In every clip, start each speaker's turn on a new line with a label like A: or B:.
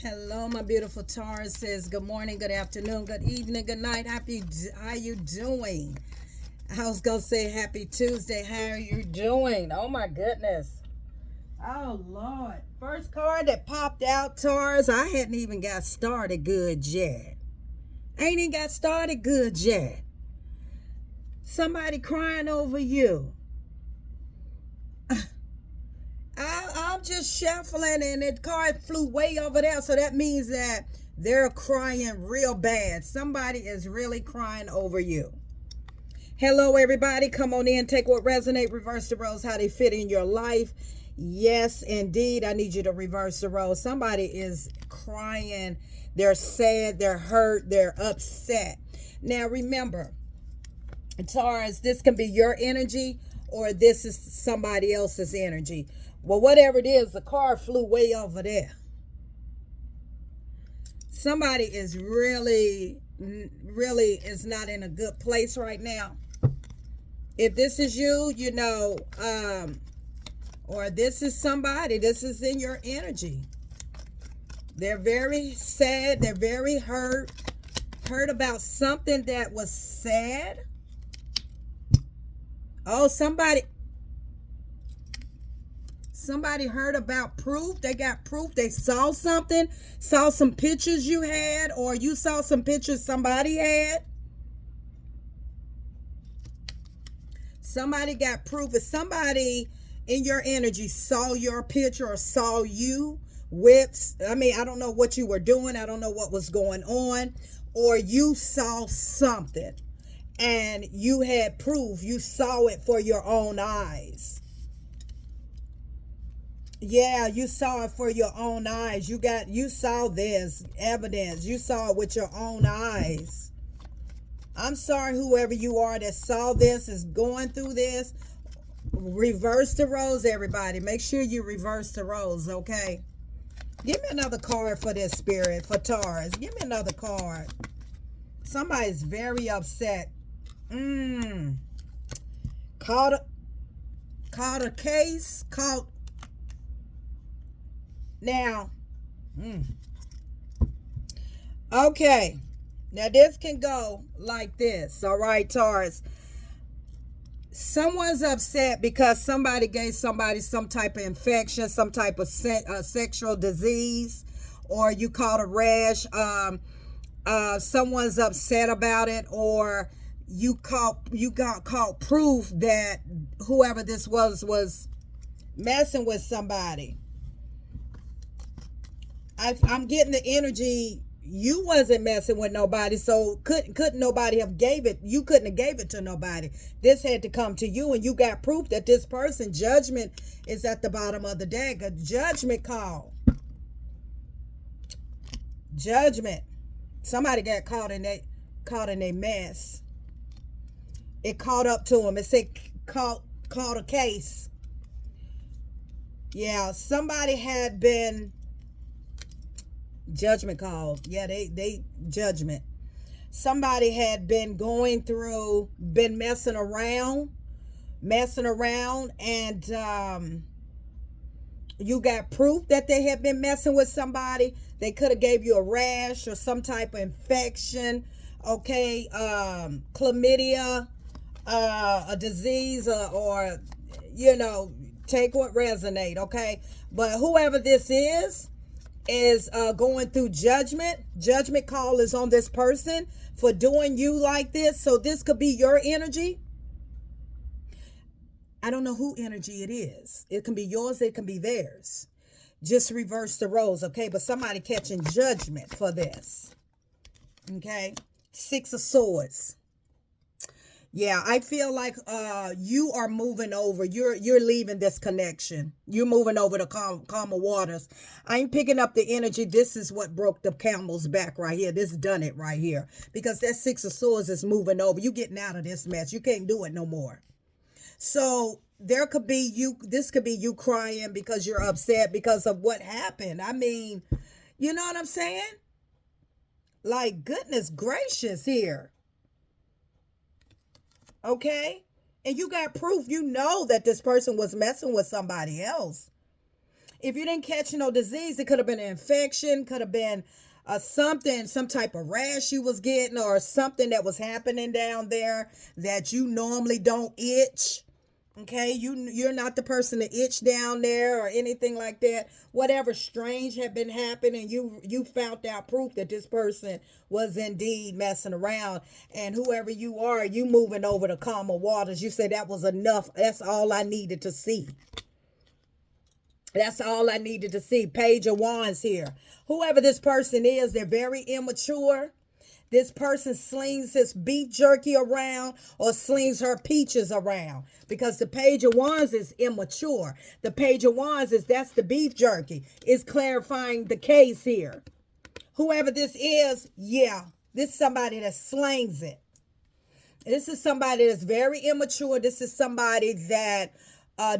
A: Hello, my beautiful Taurus. Says good morning, good afternoon, good evening, good night. How you doing? I was gonna say happy Tuesday. How are you doing? Oh my goodness. Oh Lord. First card that popped out, Taurus. I hadn't even got started good yet. Ain't even got started good yet. Somebody crying over you. I'm just shuffling and the card flew way over there. So that means that they're crying real bad. Somebody is really crying over you. Hello, everybody. Come on in. Take what resonate. Reverse the roles. How they fit in your life. Yes, indeed. I need you to reverse the roles. Somebody is crying. They're sad. They're hurt. They're upset. Now, remember, Taurus, this can be your energy or this is somebody else's energy. Well, whatever it is, the car flew way over there. Somebody is really is not in a good place right now. If this is you, or this is somebody, this is in your energy. They're very sad. They're very hurt about something that was sad. Oh, somebody heard about proof. They got proof. They saw something, saw some pictures you had, or you saw some pictures somebody had. Somebody got proof. If somebody in your energy saw your picture or saw you with, I don't know what you were doing. I don't know what was going on, or you saw something and you had proof. You saw it for your own eyes. Yeah, you saw it for your own eyes. You saw this evidence. You saw it with your own eyes. I'm sorry, whoever you are that saw this, is going through this. Reverse the roles, everybody. Make sure you reverse the roles, okay? Give me another card for this spirit, for Taurus. Give me another card. Somebody's very upset. Caught a case. Now, okay. Now this can go like this. All right, Taurus. Someone's upset because somebody gave somebody some type of infection, some type of sexual disease, or you caught a rash. Someone's upset about it, or you got caught proof that whoever this was messing with somebody. I'm getting the energy. You wasn't messing with nobody, so couldn't nobody have gave it. You couldn't have gave it to nobody. This had to come to you, and you got proof that this person, judgment is at the bottom of the deck. A judgment call. Judgment. Somebody got caught in a mess. It caught up to them. It said caught a case. Yeah, somebody had been judgment called. Yeah, they judgment. Somebody had been going through, been messing around, and you got proof that they had been messing with somebody. They could have gave you a rash or some type of infection, okay, chlamydia, a disease, or take what resonate, okay. But whoever this is going through judgment. Judgment call is on this person for doing you like this. So this could be your energy. I don't know who energy it is. It can be yours. It can be theirs. Just reverse the roles, okay? But somebody catching judgment for this, okay? 6 of Swords. Yeah, I feel like you are moving over. You're leaving this connection. You're moving over to calmer waters. I ain't picking up the energy. This is what broke the camel's back right here. This done it right here. Because that 6 of Swords is moving over. You getting out of this mess. You can't do it no more. So there could be you. This could be you crying because you're upset because of what happened. I mean, you know what I'm saying? Like, goodness gracious here. Okay? And you got proof. You know that this person was messing with somebody else. If you didn't catch no disease, it could have been an infection, could have been something, some type of rash you was getting, or something that was happening down there that you normally don't itch. Okay, you're not the person to itch down there or anything like that. Whatever strange had been happening, you found out proof that this person was indeed messing around. And whoever you are, you moving over to calmer waters. You say that was enough. That's all I needed to see. That's all I needed to see. Page of Wands here. Whoever this person is, they're very immature. This person slings his beef jerky around or slings her peaches around, because the Page of Wands is immature. The Page of Wands is, that's the beef jerky. It's clarifying the case here. Whoever this is, yeah, this is somebody that slings it. This is somebody that's very immature. This is somebody that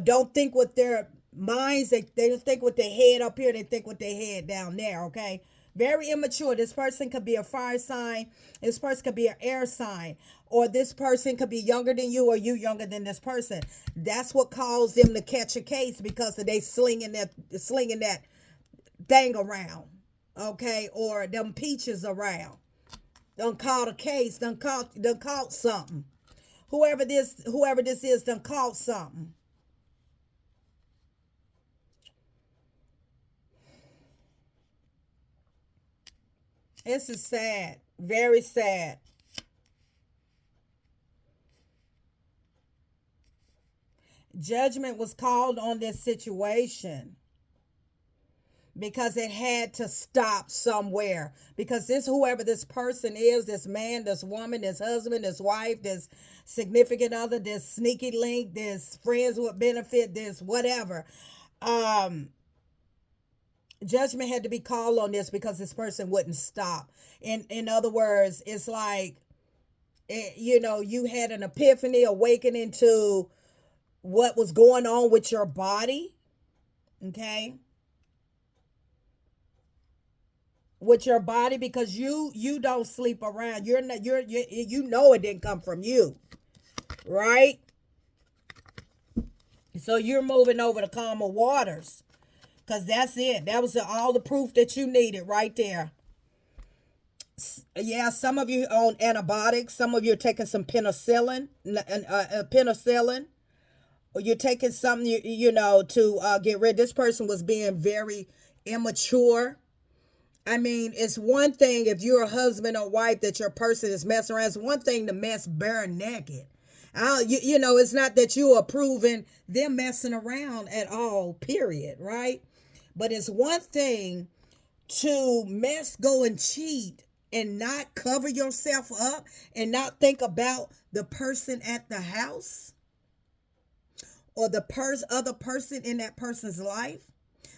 A: don't think with their minds. They don't think with their head up here. They think with their head down there, okay? Very immature. This person could be a fire sign. This person could be an air sign. Or this person could be younger than you, or you younger than this person. That's what caused them to catch a case, because of they slinging that thing around. Okay? Or them peaches around. Done caught a case. Done caught something. Whoever this is done caught something. This is sad. Very sad. Judgment was called on this situation because it had to stop somewhere. Because this, whoever this person is, this man, this woman, this husband, this wife, this significant other, this sneaky link, this friends with benefit, this whatever, judgment had to be called on this because this person wouldn't stop. In other words, it's like, you had an epiphany, awakening to what was going on with your body. Okay, with your body, because you don't sleep around. You're not, you know it didn't come from you, right? So you're moving over to calmer waters. Because that's it. That was all the proof that you needed right there. Yeah, some of you on antibiotics. Some of you are taking some penicillin. Or you're taking something, to get rid. This person was being very immature. I mean, it's one thing if you're a husband or wife that your person is messing around. It's one thing to mess bare naked. It's not that you are approving them messing around at all, period, right? But it's one thing to go and cheat and not cover yourself up and not think about the person at the house or the other person in that person's life.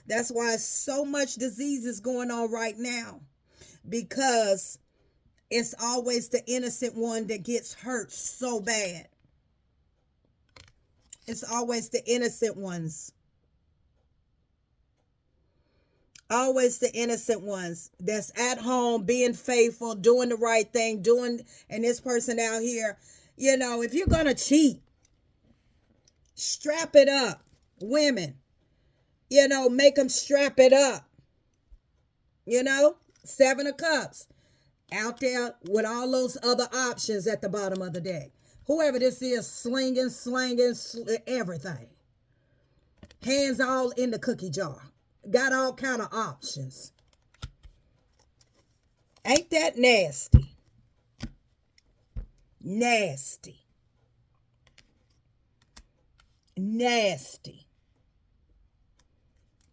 A: That's why so much disease is going on right now, because it's always the innocent one that gets hurt so bad. It's always the innocent ones. Always the innocent ones that's at home, being faithful, doing the right thing, and this person out here, if you're going to cheat, strap it up. Women, make them strap it up. Seven of Cups out there with all those other options at the bottom of the deck. Whoever this is, slinging everything. Hands all in the cookie jar. Got all kind of options. Ain't that nasty? Nasty. Nasty.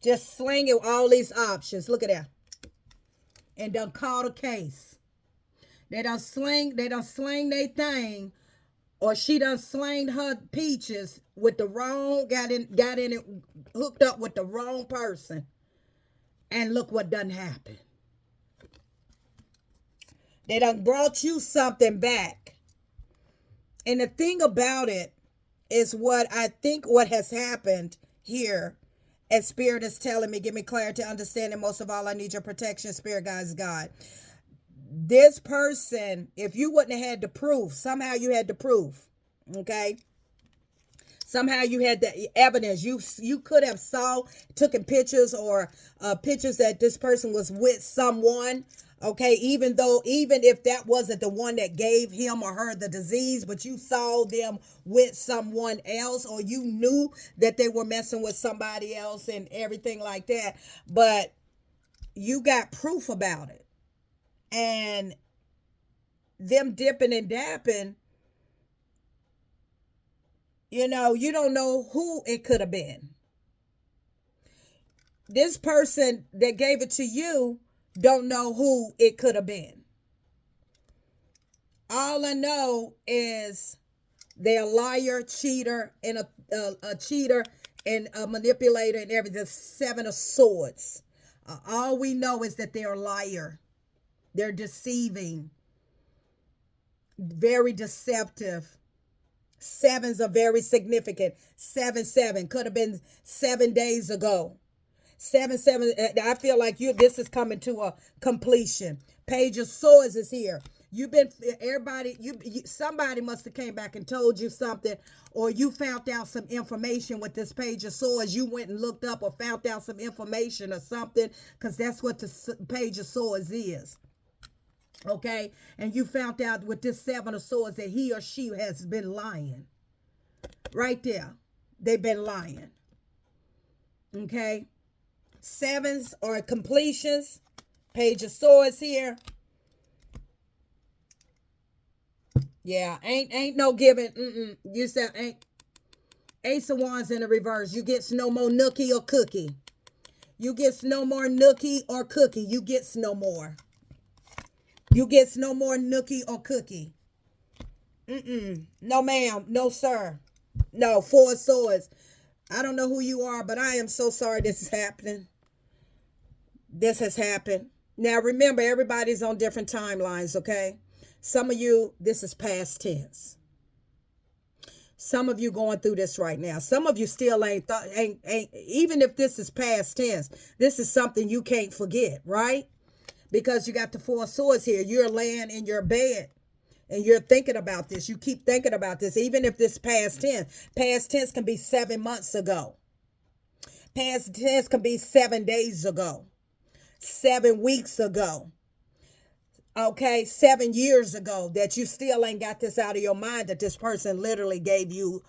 A: Just slinging all these options. Look at that. And done caught a case. They done sling their thing, or she done slanged her peaches with the wrong, got in it, hooked up with the wrong person. And look what done happened. They done brought you something back. And the thing about it is what has happened here, as Spirit is telling me, give me clarity, understanding. Most of all, I need your protection, Spirit, guys, God. This person, if you wouldn't have had the proof, somehow you had the proof, okay? Somehow you had the evidence. You could have saw, taken pictures or pictures that this person was with someone. Okay, even if that wasn't the one that gave him or her the disease, but you saw them with someone else, or you knew that they were messing with somebody else and everything like that. But you got proof about it. And them dipping and dapping, you don't know who it could have been. This person that gave it to you don't know who it could have been. All I know is they're a liar, cheater, and a cheater and a manipulator and everything. The Seven of Swords. All we know is that they're a liar. They're deceiving. Very deceptive. Sevens are very significant. 7 could have been 7 days ago. 7. I feel like this is coming to a completion. Page of Swords is here. You've been everybody. Somebody must have came back and told you something, or you found out some information with this Page of Swords. You went and looked up or found out some information or something, because that's what the Page of Swords is. Okay, and you found out with this 7 of Swords that he or she has been lying. Right there, they've been lying. Okay, 7s are completions. Page of Swords here. Yeah, ain't no giving. You said ain't. Ace of Wands in the reverse. You gets no more nookie or cookie. You gets no more nookie or cookie. You gets no more. You gets no more nookie or cookie. No ma'am. No sir. No. 4 of Swords. I don't know who you are, but I am so sorry this is happening. This has happened. Now remember, everybody's on different timelines, okay? Some of you, this is past tense. Some of you going through this right now. Some of you still ain't even if this is past tense, this is something you can't forget, right? Because you got the 4 of Swords here. You're laying in your bed and you're thinking about this. You keep thinking about this, even if this past tense. Past tense can be 7 months ago. Past tense can be 7 days ago, 7 weeks ago. Okay, 7 years ago, that you still ain't got this out of your mind, that this person literally gave you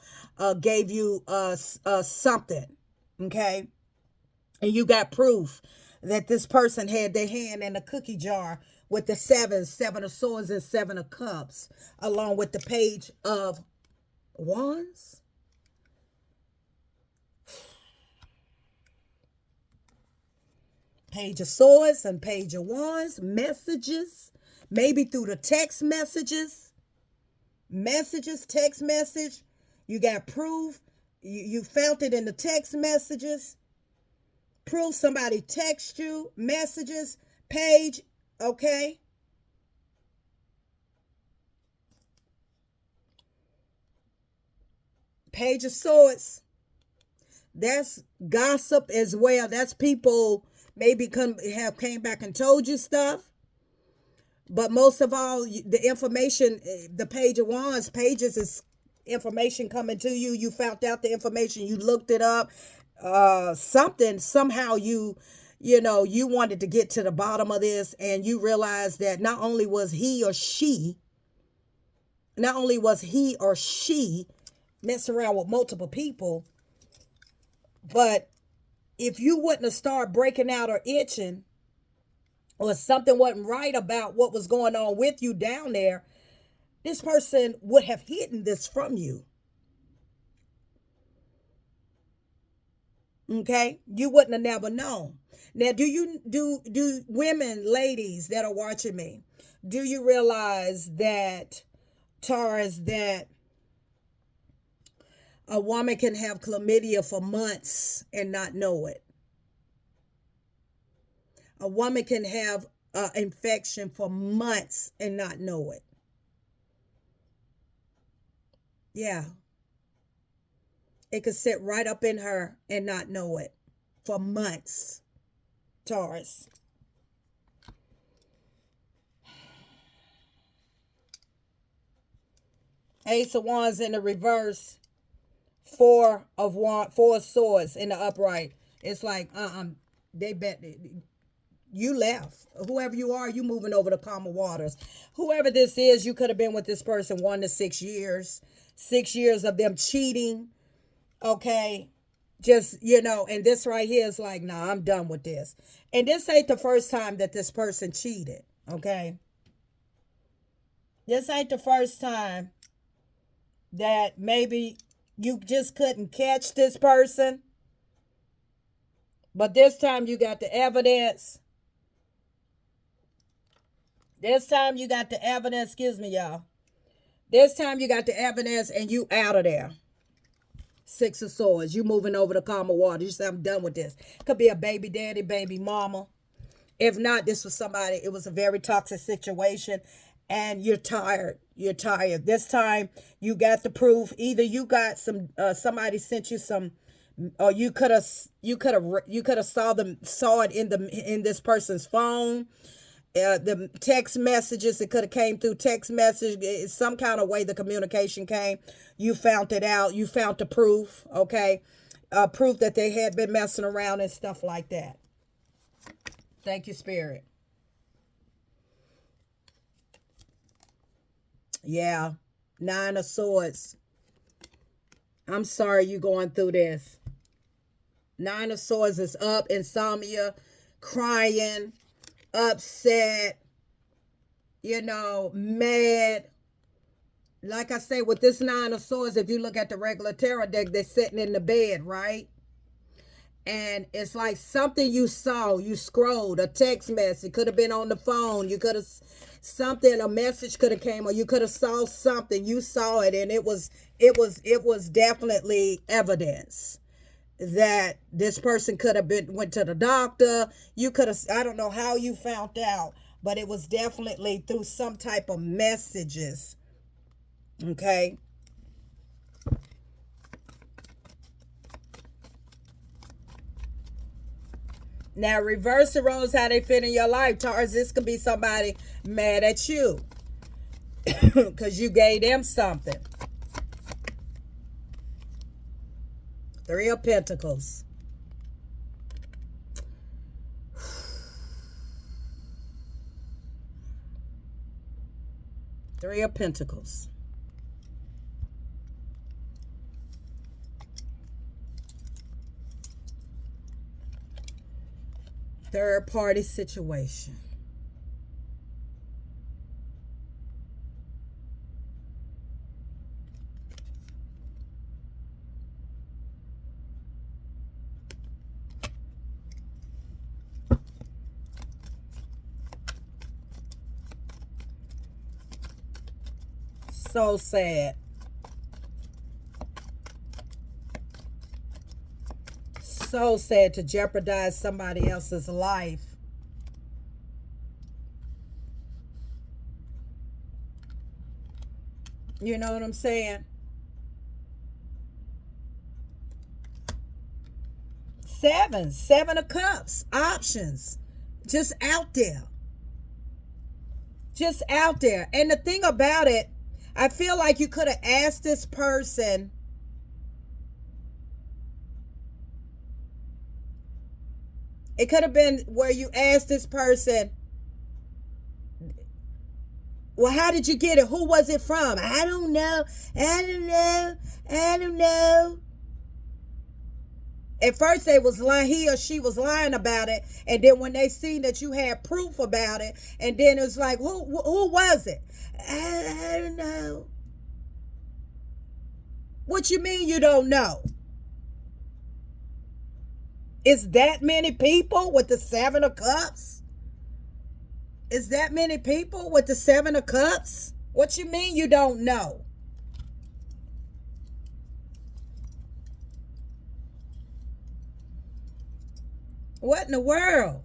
A: something. Okay, and you got proof that this person had their hand in a cookie jar with the 7 of Swords and 7 of Cups, along with the Page of Wands. Page of Swords and Page of Wands. Messages, maybe through the text messages. Text message. You got proof. You felt it in the text messages. Proof somebody text you. Messages. Page. Okay. Page of Swords. That's gossip as well. That's people maybe came back and told you stuff. But most of all, the information, the Page of Wands, pages is information coming to you. You found out the information. You looked it up. Somehow you wanted to get to the bottom of this, and you realized that not only was he or she messing around with multiple people, but if you wouldn't have started breaking out or itching, or something wasn't right about what was going on with you down there, this person would have hidden this from you. Okay? You wouldn't have never known. Now, do women, ladies that are watching me, do you realize that, Taurus, that a woman can have chlamydia for months and not know it? A woman can have an infection for months and not know it. Yeah. It could sit right up in her and not know it for months, Taurus. Ace of Wands in the reverse. Four of swords in the upright. It's like, they bet you left. Whoever you are, you moving over to calmer waters. Whoever this is, you could have been with this person 1 to 6 years. 6 years of them cheating. Okay. Just, and this right here is like, nah, I'm done with this. And this ain't the first time that this person cheated. Okay. This ain't the first time that maybe you just couldn't catch this person. But this time you got the evidence. This time you got the evidence. Excuse me, y'all. This time you got the evidence and you out of there. 6 of swords. You moving over to calmer water. You say, I'm done with this. Could be a baby daddy, baby mama. If not, this was somebody, it was a very toxic situation. And you're tired. You're tired. This time you got the proof. Either you got somebody sent you some, or you could have saw it in this person's phone. The text messages, it could have came through text message. It's some kind of way the communication came. You found it out. You found the proof. Okay. Proof that they had been messing around and stuff like that. Thank you, Spirit. Yeah. 9 of swords. I'm sorry you going through this. 9 of swords is up, insomnia, crying, upset, mad. Like I say, with this 9 of swords, if you look at the regular tarot deck, they're sitting in the bed, right? And it's like something you saw, you scrolled, a text message, could have been on the phone, you could have a message could have came, or you could have saw something, you saw it, and it was definitely evidence that this person could have went to the doctor. You could have, I don't know how you found out, but it was definitely through some type of messages. Okay. Now, reverse the roles, how they fit in your life. Taurus, this could be somebody mad at you because you gave them something. 3 of Pentacles. Three of Pentacles. Third party situation. So sad. So sad to jeopardize somebody else's life. You know what I'm saying? 7 of Cups. Options. Just out there. Just out there. And the thing about it, I feel like you could have asked this person, it could have been where you asked this person, well, how did you get it? Who was it from? I don't know. At first they was lying, he or she was lying about it, and then when they seen that you had proof about it, and then it was like, who was it? I don't know. What you mean you don't know? Is that many people with the 7 of Cups? Is that many people with the 7 of Cups? What you mean you don't know? What in the world?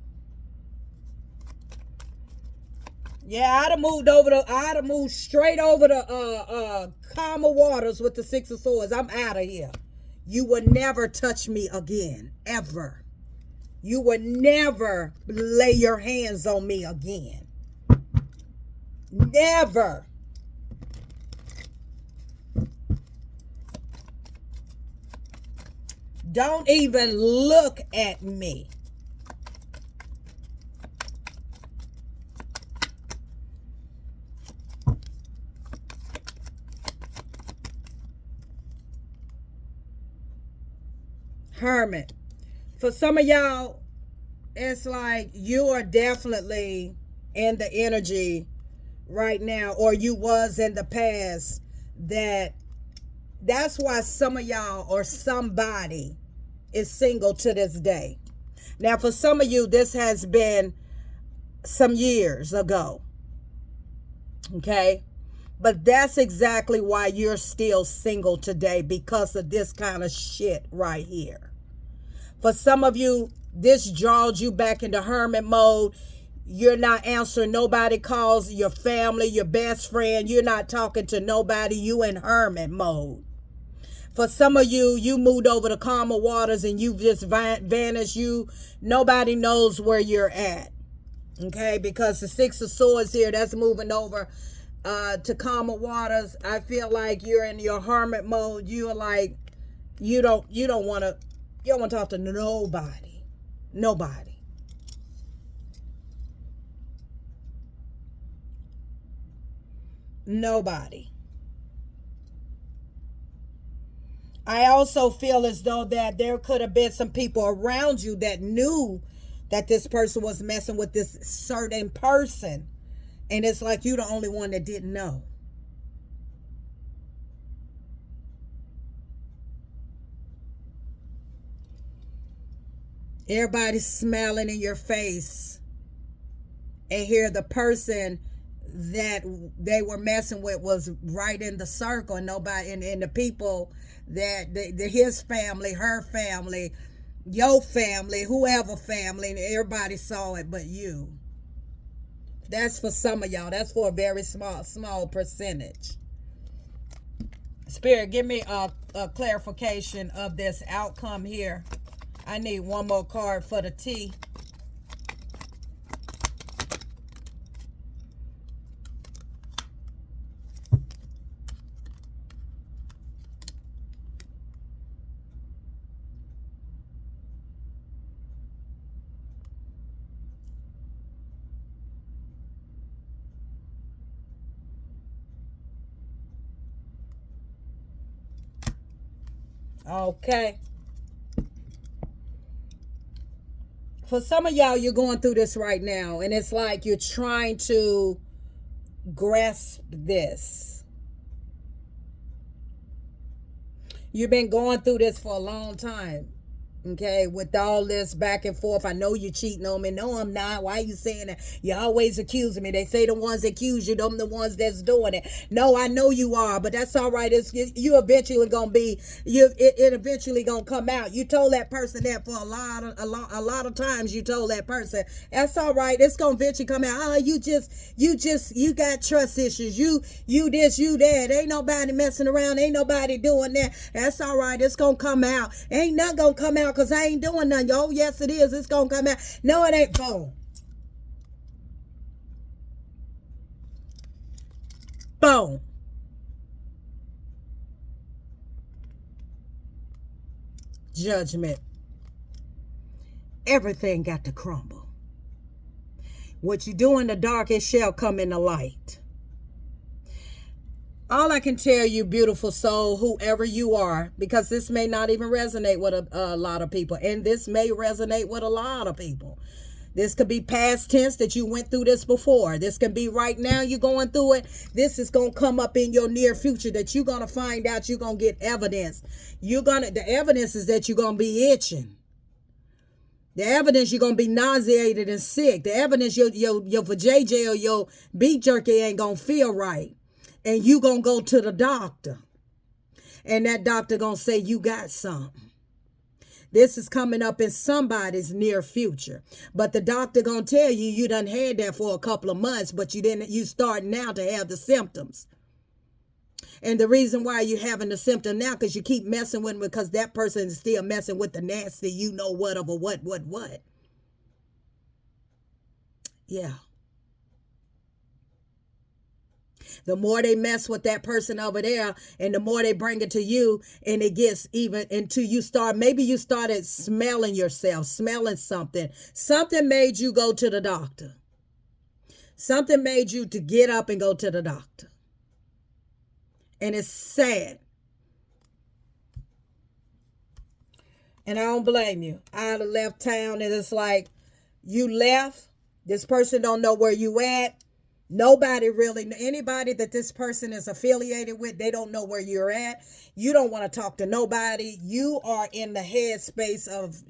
A: Yeah, I'd have moved straight over to calmer waters with the 6 of swords. I'm out of here. You will never touch me again, ever. You will never lay your hands on me again. Never. Don't even look at me. Hermit. For some of y'all, it's like you are definitely in the energy right now, or you was in the past, that's why some of y'all or somebody is single to this day. Now, for some of you, this has been some years ago. Okay? But that's exactly why you're still single today, because of this kind of shit right here. For some of you, this draws you back into hermit mode. You're not answering nobody calls, your family, your best friend. You're not talking to nobody. You in hermit mode. For some of you, you moved over to calmer waters and you just vanished. Nobody knows where you're at. Okay, because the Six of Swords here, that's moving over to calmer waters. I feel like you're in your hermit mode. You're like, you don't want to talk to nobody. Nobody. Nobody. I also feel as though that there could have been some people around you that knew that this person was messing with this certain person. And it's like you're the only one that didn't know. Everybody's smiling in your face. And here the person that they were messing with was right in the circle. And nobody, and the people that his family, her family, your family, whoever family, and everybody saw it but you. That's for some of y'all. That's for a very small percentage. Spirit, give me a clarification of this outcome here. I need one more card for the T. Okay. For some of y'all, you're going through this right now, and it's like you're trying to grasp this. You've been going through this for a long time. Okay, with all this back and forth, I know you're cheating on me. No, I'm not. Why are you saying that? You always accusing me. They say the ones that accuse you, them the ones that's doing it. No, I know you are, but that's all right. You eventually gonna be. It eventually gonna come out. You told that person that for a lot of times. You told that person that's all right. It's gonna eventually come out. Oh, you got trust issues. You this, you that. Ain't nobody messing around. Ain't nobody doing that. That's all right. It's gonna come out. Ain't nothing gonna come out. Because I ain't doing nothing. Oh, yes, it is. It's going to come out. No, it ain't. Boom. Boom. Judgment. Everything got to crumble. What you do in the dark, it shall come in the light. All I can tell you, beautiful soul, whoever you are, because this may not even resonate with a lot of people, and this may resonate with a lot of people. This could be past tense that you went through this before. This can be right now you're going through it. This is going to come up in your near future that you're going to find out. You're going to get evidence. The evidence is that you're going to be itching. The evidence you're going to be nauseated and sick. The evidence your vajayjay or your beef jerky ain't going to feel right. And you gonna go to the doctor. And that doctor gonna say you got something. This is coming up in somebody's near future. But the doctor gonna tell you done had that for a couple of months, but you start now to have the symptoms. And the reason why you're having the symptom now, because you keep messing with them, because that person is still messing with the nasty, you know what of a what. Yeah. The more they mess with that person over there, and the more they bring it to you, and it gets even until you start, maybe you started smelling yourself, smelling something. Something made you go to the doctor. Something made you to get up and go to the doctor. And it's sad. And I don't blame you. I'd have left town, and it's like, you left. This person don't know where you at. Nobody really, anybody that this person is affiliated with, they don't know where you're at. You don't want to talk to nobody. You are in the headspace of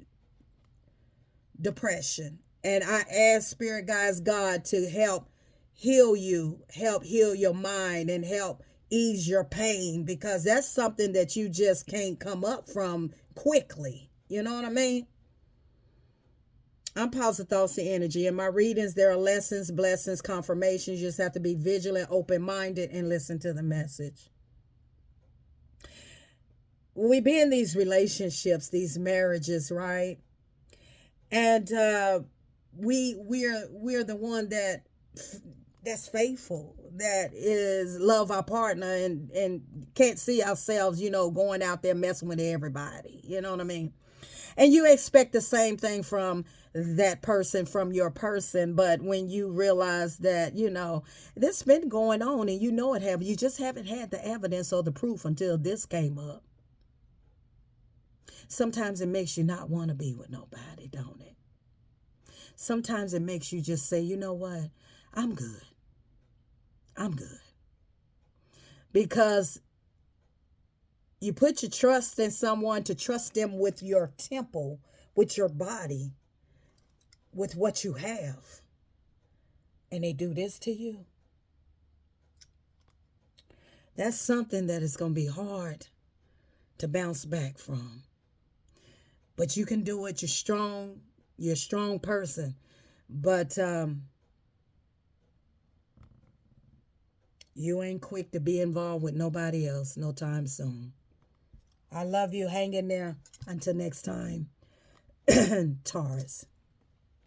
A: depression. And I ask Spirit Guides, God, to help heal you, help heal your mind, and help ease your pain, because that's something that you just can't come up from quickly. You know what I mean? I'm Positive Thoughts and Energy. In my readings, there are lessons, blessings, confirmations. You just have to be vigilant, open-minded, and listen to the message. We be in these relationships, these marriages, right? And we're the one that's faithful, that is love our partner, and can't see ourselves, going out there messing with everybody. You know what I mean? And you expect the same thing from that person, from your person. But when you realize that, this been going on, and it have, you just haven't had the evidence or the proof until this came up. Sometimes it makes you not want to be with nobody, don't it? Sometimes it makes you just say, you know what? I'm good. I'm good. Because you put your trust in someone, to trust them with your temple, with your body, with what you have. And they do this to you. That's something that is going to be hard to bounce back from. But you can do it. You're strong. You're a strong person. But you ain't quick to be involved with nobody else no time soon. I love you. Hang in there. Until next time. Taurus.